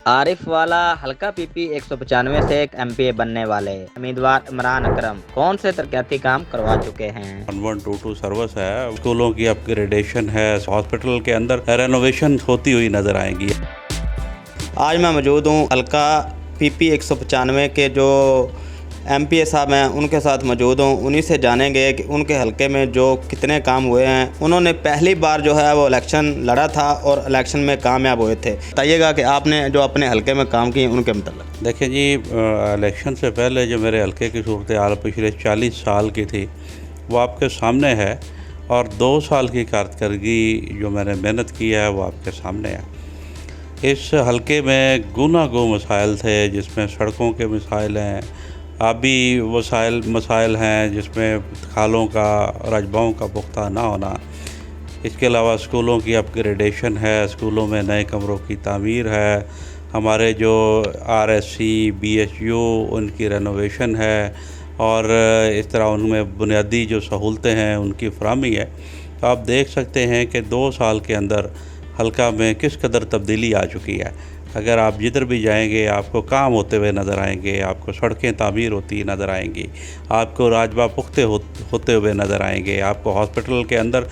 आरिफ वाला हल्का पीपी 195 से एक एमपीए बनने वाले उम्मीदवार इमरान अकरम कौन से तरक्याती काम करवा चुके हैं। 1122 सर्विस है, स्कूलों की अपग्रेडेशन है, हॉस्पिटल के अंदर रेनोवेशन होती हुई नज़र आएंगी। आज मैं मौजूद हूँ हल्का पीपी 195 के जो एमपीए साहब हैं उनके साथ मौजूद हूँ। उन्हीं से जानेंगे कि उनके हलके में जो कितने काम हुए हैं। उन्होंने पहली बार जो है वो इलेक्शन लड़ा था और इलेक्शन में कामयाब हुए थे। बताइएगा कि आपने जो अपने हलके में काम किए उनके मतलब। देखिए जी, इलेक्शन से पहले जो मेरे हलके की सूरत हाल पिछले 40 साल की थी वो आपके सामने है, और 2 साल की कारकर्दगी जो मैंने मेहनत की है वो आपके सामने है। इस हलके में गुनागो मसाइल थे, जिसमें सड़कों के मसाइल हैं, आबी मसाइल हैं, जिसमें खालों का रजबाओं का पुख्ता ना होना। इसके अलावा स्कूलों की अपग्रेडेशन है, स्कूलों में नए कमरों की तामीर है, हमारे जो आरएससी बीएचयू उनकी रेनोवेशन है, और इस तरह उनमें बुनियादी जो सहूलतें हैं उनकी फराहमी है। तो आप देख सकते हैं कि 2 साल के अंदर हल्का में किस कदर तब्दीली आ चुकी है। अगर आप जिधर भी जाएंगे आपको काम होते हुए नज़र आएंगे, आपको सड़कें तामीर होती नज़र आएंगी, आपको राजबा पुख्ते होते हुए नज़र आएंगे, आपको हॉस्पिटल के अंदर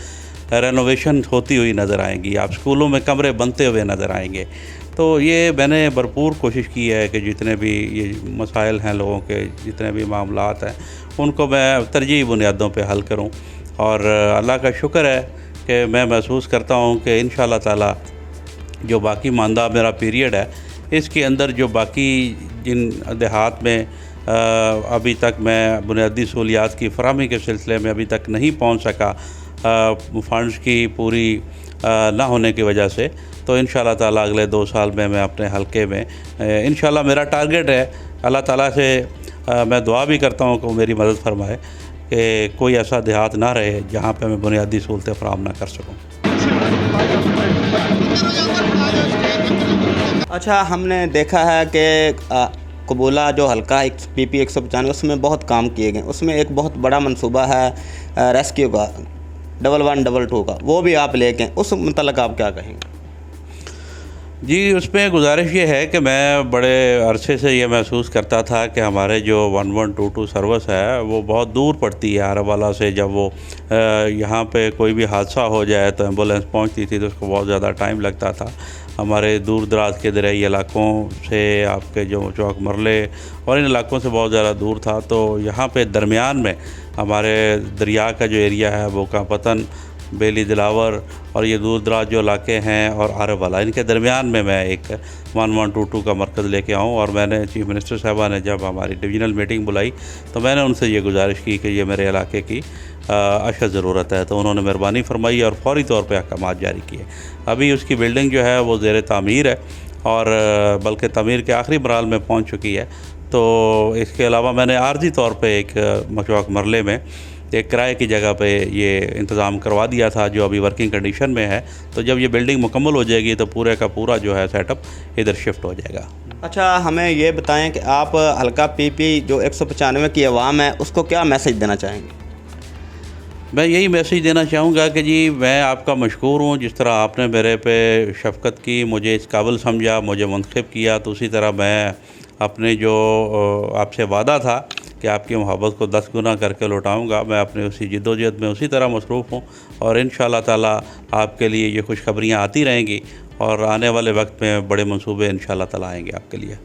रेनोवेशन होती हुई नज़र आएंगी, आप स्कूलों में कमरे बनते हुए नज़र आएंगे। तो ये मैंने भरपूर कोशिश की है कि जितने भी ये मसाइल हैं लोगों के, जितने भी मामलात हैं, उनको मैं तरजीही बुनियादों पे हल करूं। और अल्लाह का शुक्र है कि मैं महसूस करता हूं कि इंशाअल्लाह ताला जो बाकी मानदा मेरा पीरियड है, इसके अंदर जो बाकी जिन देहात में अभी तक मैं बुनियादी सहूलियात की फराहमी के सिलसिले में अभी तक नहीं पहुंच सका, फ़ंड्स की पूरी ना होने की वजह से, तो इंशाअल्लाह ताला अगले 2 साल में मैं अपने हलके में इंशाअल्लाह मेरा टारगेट है, अल्लाह ताला से मैं दुआ भी करता हूँ कि वो मेरी मदद फरमाए कि कोई ऐसा देहात ना रहे जहाँ पे मैं बुनियादी सहूलतें फराहम ना कर सकूँ। अच्छा, हमने देखा है कि कबूला जो हल्का पीपी 195 उसमें बहुत काम किए गए। उसमें एक बहुत बड़ा मंसूबा है रेस्क्यू का 1122 का, वो भी आप लेके, उस मतलब आप क्या कहेंगे? जी, उसमें गुजारिश ये है कि मैं बड़े अरसे से ये महसूस करता था कि हमारे जो 1122 सर्विस है वो बहुत दूर पड़ती है आरावाला से। जब वो यहाँ पे कोई भी हादसा हो जाए तो एम्बुलेंस पहुँचती थी तो उसको बहुत ज़्यादा टाइम लगता था। हमारे दूर दराज के दरियाई इलाकों से आपके जो चौक मरले और इन इलाकों से बहुत ज़्यादा दूर था। तो यहाँ पे दरमियान में हमारे दरिया का जो एरिया है, बोका पतन, बेली दिलावर और ये दूर दराज जो इलाके हैं और आरवाला, इनके दरमियान में मैं एक 1122 का मरकज़ लेके आऊँ। और मैंने चीफ मिनिस्टर साहबा ने जब हमारी डिवीज़नल मीटिंग बुलाई तो मैंने उनसे ये गुजारिश की कि ये मेरे इलाके की अशद ज़रूरत है। तो उन्होंने मेहरबानी फरमाई और फौरी तौर पे अहकामात जारी किए। अभी उसकी बिल्डिंग जो है वो ज़ेर तामीर है, और बल्कि तामीर के आखिरी मराल में पहुँच चुकी है। तो इसके अलावा मैंने आर्जी तौर पर एक मचौक मरले में एक किराए की जगह पे ये इंतज़ाम करवा दिया था, जो अभी वर्किंग कंडीशन में है। तो जब ये बिल्डिंग मुकम्मल हो जाएगी तो पूरे का पूरा जो है सेटअप इधर शिफ्ट हो जाएगा। अच्छा, हमें ये बताएं कि आप हल्का पीपी जो 195 की आवाम है उसको क्या मैसेज देना चाहेंगे? मैं यही मैसेज देना चाहूँगा कि जी, मैं आपका मशकूर हूँ। जिस तरह आपने मेरे पे शफ़क़त की, मुझे इस काबिल समझा, मुझे मुंतखब किया, तो उसी तरह मैं अपने जो आपसे वादा था कि आपकी मोहब्बत को 10 गुना करके लौटाऊँगा, मैं अपने उसी जिद्दोजहद में उसी तरह मसरूफ़ हूँ। और इंशाअल्लाह ताला आपके लिए ये खुशखबरियाँ आती रहेंगी, और आने वाले वक्त में बड़े मंसूबे इंशाअल्लाह ताला आएंगे आपके लिए।